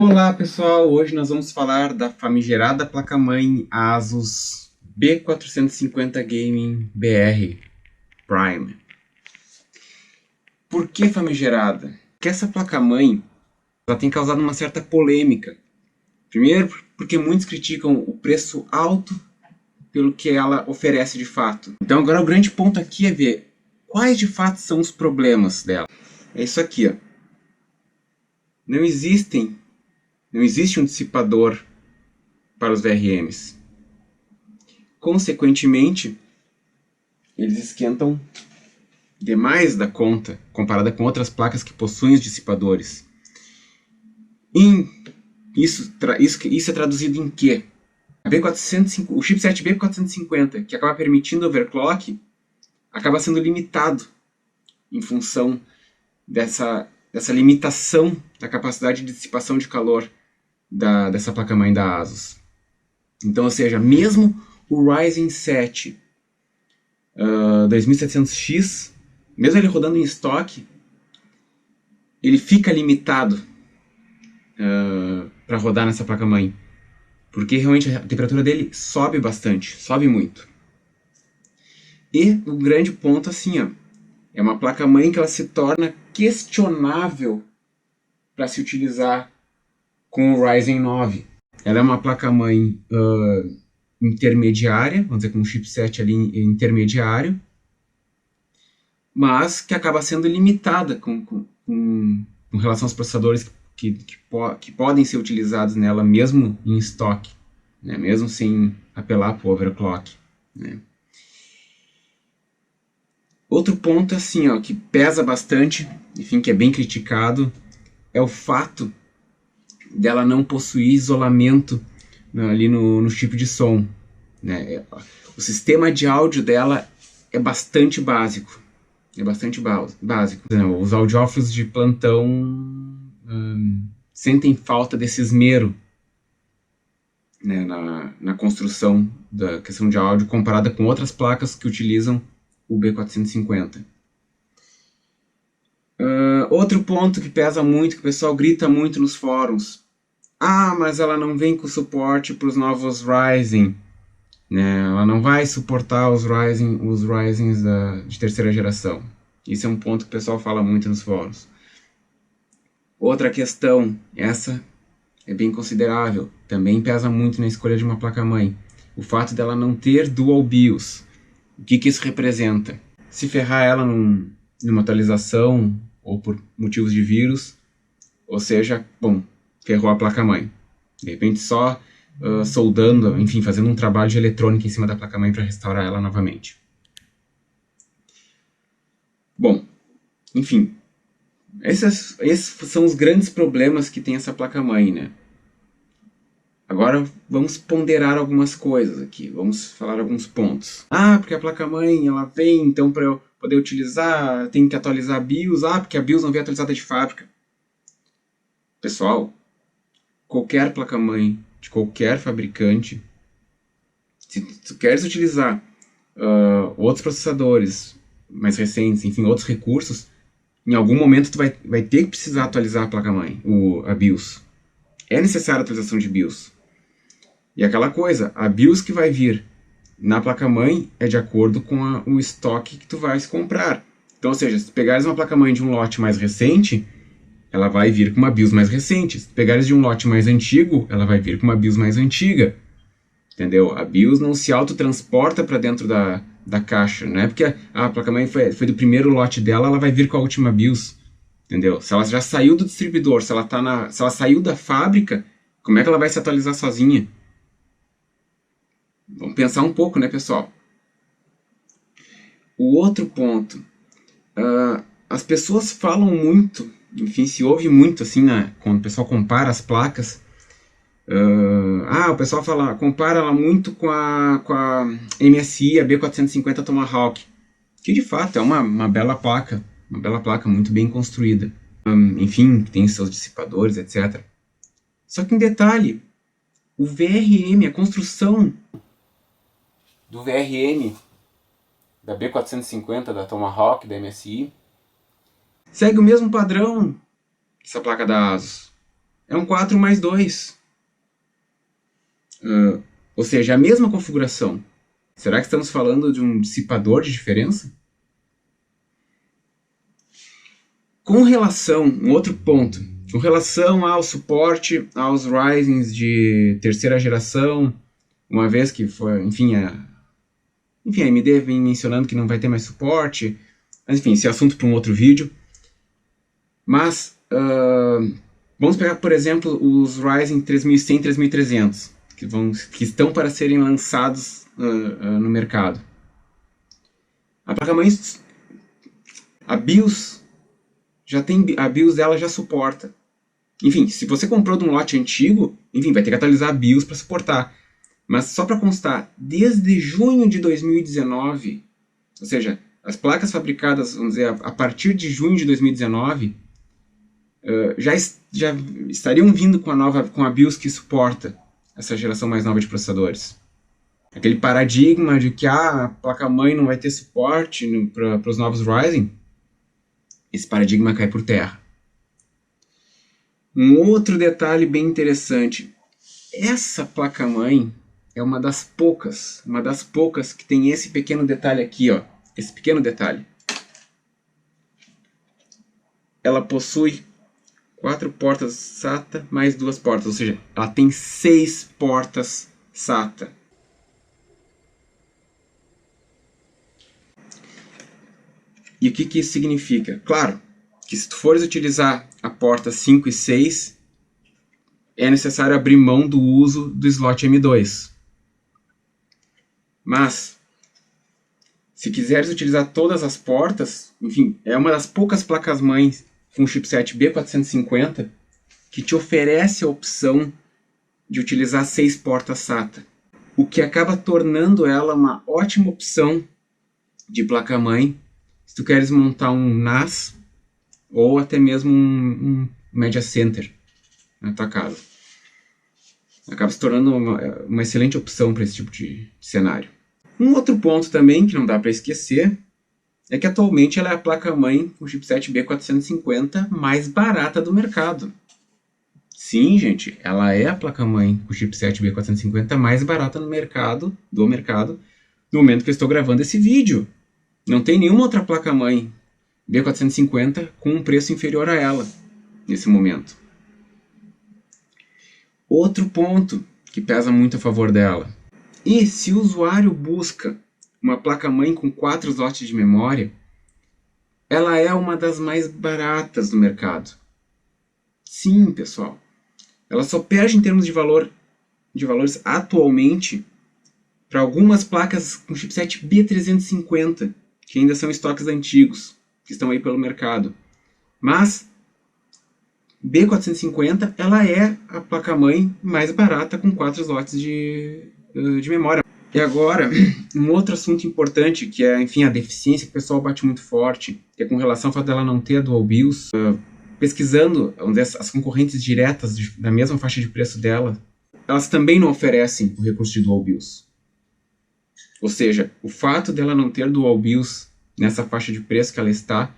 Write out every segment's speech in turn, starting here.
Olá pessoal, hoje nós vamos falar da famigerada placa-mãe ASUS B450 Gaming BR Prime. Por que famigerada? Porque essa placa-mãe tem causado uma certa polêmica. Primeiro, porque muitos criticam o preço alto pelo que ela oferece de fato. Então agora o grande ponto aqui é ver quais de fato são os problemas dela. É isso aqui, ó. Não existe um dissipador para os VRMs. Consequentemente, eles esquentam demais da conta, comparada com outras placas que possuem os dissipadores. Isso é traduzido em quê? O chipset B450, que acaba permitindo overclock, acaba sendo limitado em função dessa limitação da capacidade de dissipação de calor dessa placa-mãe da ASUS. Então, ou seja, mesmo o Ryzen 7 2700X, mesmo ele rodando em estoque, ele fica limitado para rodar nessa placa-mãe, porque realmente a temperatura dele sobe bastante, sobe muito. E o grande ponto assim, ó, é uma placa-mãe que ela se torna questionável para se utilizar com o Ryzen 9. Ela é uma placa-mãe intermediária, vamos dizer, com um chipset ali intermediário, mas que acaba sendo limitada com relação aos processadores que podem ser utilizados nela mesmo em estoque, né? Mesmo sem apelar para o overclock, né? Outro ponto assim, ó, que pesa bastante, enfim, que é bem criticado, é o fato dela não possuir isolamento ali no chip de som, né? O sistema de áudio dela é bastante básico. É bastante básico. Os audiófilos de plantão sentem falta desse esmero, né, na construção da questão de áudio comparada com outras placas que utilizam o B450. Outro ponto que pesa muito, que o pessoal grita muito nos fóruns. Ah, mas ela não vem com suporte para os novos Ryzen, né? Ela não vai suportar os Ryzens de terceira geração. Isso é um ponto que o pessoal fala muito nos fóruns. Outra questão, essa é bem considerável, também pesa muito na escolha de uma placa-mãe. O fato dela não ter Dual BIOS. O que isso representa? Se ferrar ela numa atualização ou por motivos de vírus, ou seja, bom, ferrou a placa-mãe. De repente só soldando, enfim, fazendo um trabalho de eletrônica em cima da placa-mãe para restaurar ela novamente. Bom, enfim, esses são os grandes problemas que tem essa placa-mãe, né? Agora vamos ponderar algumas coisas aqui, vamos falar alguns pontos. Ah, porque a placa-mãe ela vem, então para eu poder utilizar, tem que atualizar a BIOS. Ah, porque a BIOS não vem atualizada de fábrica. Pessoal, qualquer placa-mãe de qualquer fabricante, se tu queres utilizar outros processadores mais recentes, enfim, outros recursos, em algum momento tu vai ter que precisar atualizar a placa-mãe, a BIOS. É necessária a atualização de BIOS. E aquela coisa, a BIOS que vai vir na placa-mãe é de acordo com o estoque que tu vais comprar. Então, ou seja, se tu pegares uma placa-mãe de um lote mais recente, ela vai vir com uma BIOS mais recente. Se tu pegares de um lote mais antigo, ela vai vir com uma BIOS mais antiga. Entendeu? A BIOS não se autotransporta para dentro da caixa. Não é porque a placa-mãe foi do primeiro lote dela, ela vai vir com a última BIOS. Entendeu? Se ela já saiu do distribuidor, se ela saiu da fábrica, como é que ela vai se atualizar sozinha? Vamos pensar um pouco, né, pessoal? O outro ponto. As pessoas falam muito, enfim, se ouve muito assim, quando o pessoal compara as placas. O pessoal compara ela muito com a MSI, a B450 Tomahawk, que de fato é uma bela placa muito bem construída. Enfim, tem seus dissipadores, etc. Só que um detalhe, o VRM, a construção do VRM da B450, da Tomahawk, da MSI, segue o mesmo padrão que essa placa da ASUS. é um 4+2. Ou seja, a mesma configuração. Será que estamos falando de um dissipador de diferença? Com relação, um outro ponto, com relação ao suporte aos Ryzens de terceira geração, uma vez que foi, enfim, a AMD vem mencionando que não vai ter mais suporte, mas enfim, esse é assunto para um outro vídeo. Mas, vamos pegar, por exemplo, os Ryzen 3100 e 3300, que estão para serem lançados no mercado. A placa-mãe, a BIOS, a BIOS dela já suporta. Enfim, se você comprou de um lote antigo, enfim, vai ter que atualizar a BIOS para suportar. Mas só para constar, desde junho de 2019, ou seja, as placas fabricadas, vamos dizer, a partir de junho de 2019, já estariam vindo com a BIOS que suporta essa geração mais nova de processadores. Aquele paradigma de que a placa-mãe não vai ter suporte para os novos Ryzen, esse paradigma cai por terra. Um outro detalhe bem interessante, essa placa-mãe é uma das poucas que tem esse pequeno detalhe aqui, ó, esse pequeno detalhe. Ela possui 4 portas SATA mais 2 portas, ou seja, ela tem 6 portas SATA. E o que isso significa? Claro, que se tu fores utilizar a porta 5 e 6, é necessário abrir mão do uso do slot M2. Mas, se quiseres utilizar todas as portas, enfim, é uma das poucas placas-mães com chipset B450 que te oferece a opção de utilizar 6 portas SATA, o que acaba tornando ela uma ótima opção de placa-mãe se tu queres montar um NAS ou até mesmo um Media Center na tua casa. Acaba se tornando uma excelente opção para esse tipo de cenário. Um outro ponto também que não dá para esquecer é que atualmente ela é a placa-mãe com chipset B450 mais barata do mercado. Sim, gente, ela é a placa-mãe com chipset B450 mais barata no mercado, no momento que eu estou gravando esse vídeo. Não tem nenhuma outra placa-mãe B450 com um preço inferior a ela, nesse momento. Outro ponto que pesa muito a favor dela. E se o usuário busca uma placa-mãe com 4 slots de memória, ela é uma das mais baratas do mercado. Sim, pessoal. Ela só perde em termos de valores atualmente para algumas placas com chipset B350, que ainda são estoques antigos, que estão aí pelo mercado. Mas B450 ela é a placa-mãe mais barata com 4 slots de memória. E agora, um outro assunto importante, que é, enfim, a deficiência que o pessoal bate muito forte, que é com relação ao fato dela não ter a Dual BIOS. Pesquisando as concorrentes diretas da mesma faixa de preço dela, elas também não oferecem o recurso de Dual BIOS. Ou seja, o fato dela não ter Dual BIOS nessa faixa de preço que ela está,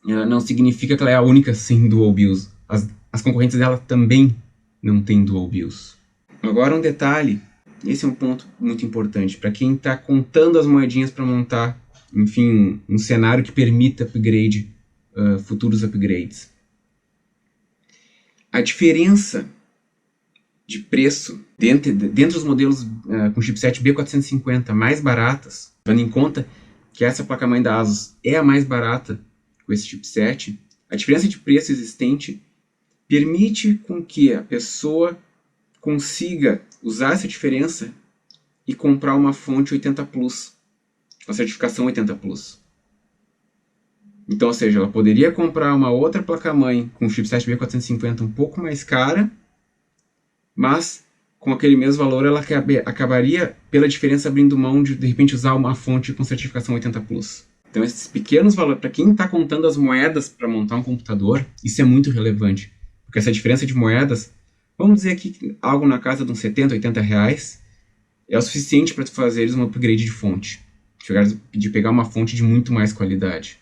não significa que ela é a única sem Dual BIOS. As concorrentes dela também não têm Dual BIOS. Agora um detalhe, esse é um ponto muito importante para quem está contando as moedinhas para montar, enfim, um cenário que permita futuros upgrades. A diferença de preço dentre os modelos com chipset B450 mais baratas, tendo em conta que essa placa-mãe da ASUS é a mais barata com esse chipset, a diferença de preço existente permite com que a pessoa consiga usar essa diferença e comprar uma fonte 80 Plus, a certificação 80 Plus. Então, ou seja, ela poderia comprar uma outra placa-mãe com chipset B450 um pouco mais cara, mas com aquele mesmo valor ela acabaria, pela diferença, abrindo mão de repente, usar uma fonte com certificação 80 Plus. Então, esses pequenos valores, para quem está contando as moedas para montar um computador, isso é muito relevante. Porque essa diferença de moedas, vamos dizer aqui algo na casa de uns 70, 80 reais, é o suficiente para tu fazeres um upgrade de fonte. De pegar uma fonte de muito mais qualidade.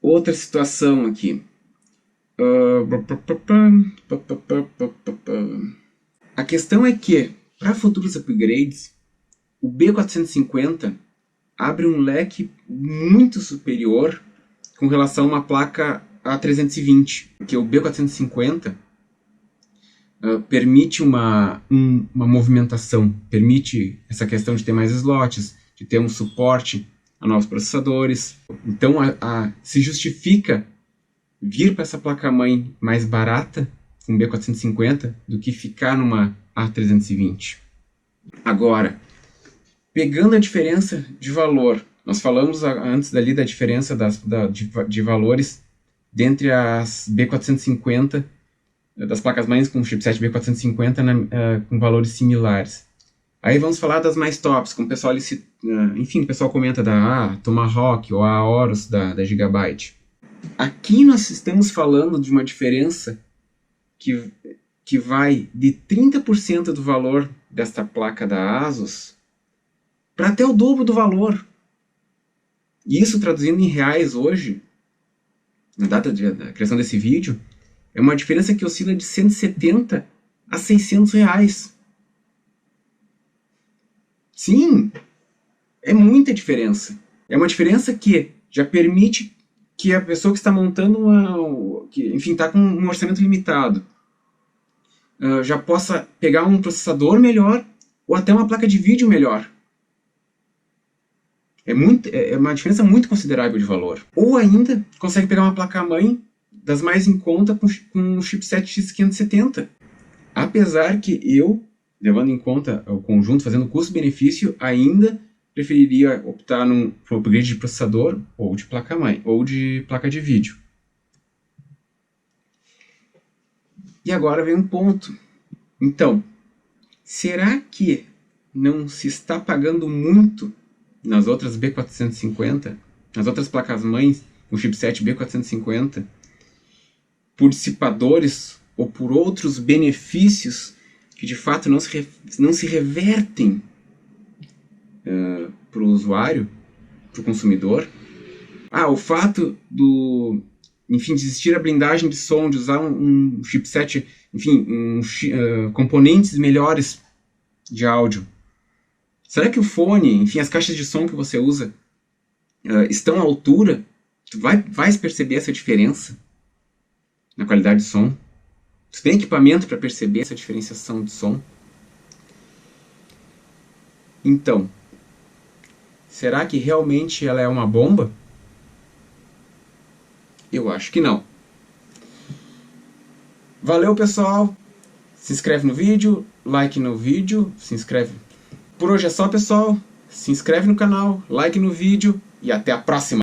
Outra situação aqui. A questão é que, para futuros upgrades, o B450 abre um leque muito superior com relação a uma placa A320, porque o B450 permite uma movimentação, permite essa questão de ter mais slots, de ter um suporte a novos processadores. Então se justifica vir para essa placa-mãe mais barata, com B450, do que ficar numa A320. Agora, pegando a diferença de valor, nós falamos antes dali da diferença de valores dentre as B450, das placas-mães com chipset B450 com valores similares. Aí vamos falar das mais tops, como o pessoal, enfim, o pessoal comenta da Tomahawk ou a Aorus da Gigabyte. Aqui nós estamos falando de uma diferença que vai de 30% do valor desta placa da Asus para até o dobro do valor. E isso, traduzindo em reais hoje, na data da criação desse vídeo, é uma diferença que oscila de 170 a 600 reais. Sim, é muita diferença. É uma diferença que já permite que a pessoa que está montando enfim, está com um orçamento limitado, já possa pegar um processador melhor ou até uma placa de vídeo melhor. É uma diferença muito considerável de valor. Ou ainda consegue pegar uma placa-mãe das mais em conta com um chipset X570. Apesar que eu, levando em conta o conjunto, fazendo custo-benefício, ainda preferiria optar por upgrade de processador ou de placa-mãe, ou de placa de vídeo. E agora vem um ponto. Então, será que não se está pagando muito nas outras B450, nas outras placas-mães com chipset B450, por dissipadores ou por outros benefícios que de fato não se revertem para o usuário, para o consumidor? O fato enfim, de existir a blindagem de som, de usar um chipset, enfim, componentes melhores de áudio. Será que o fone, enfim, as caixas de som que você usa estão à altura? Tu vai perceber essa diferença na qualidade de som? Tu tem equipamento para perceber essa diferenciação de som? Então, será que realmente ela é uma bomba? Eu acho que não. Valeu, pessoal. Se inscreve no vídeo, like no vídeo, se inscreve. Por hoje é só, pessoal. Se inscreve no canal, like no vídeo e até a próxima.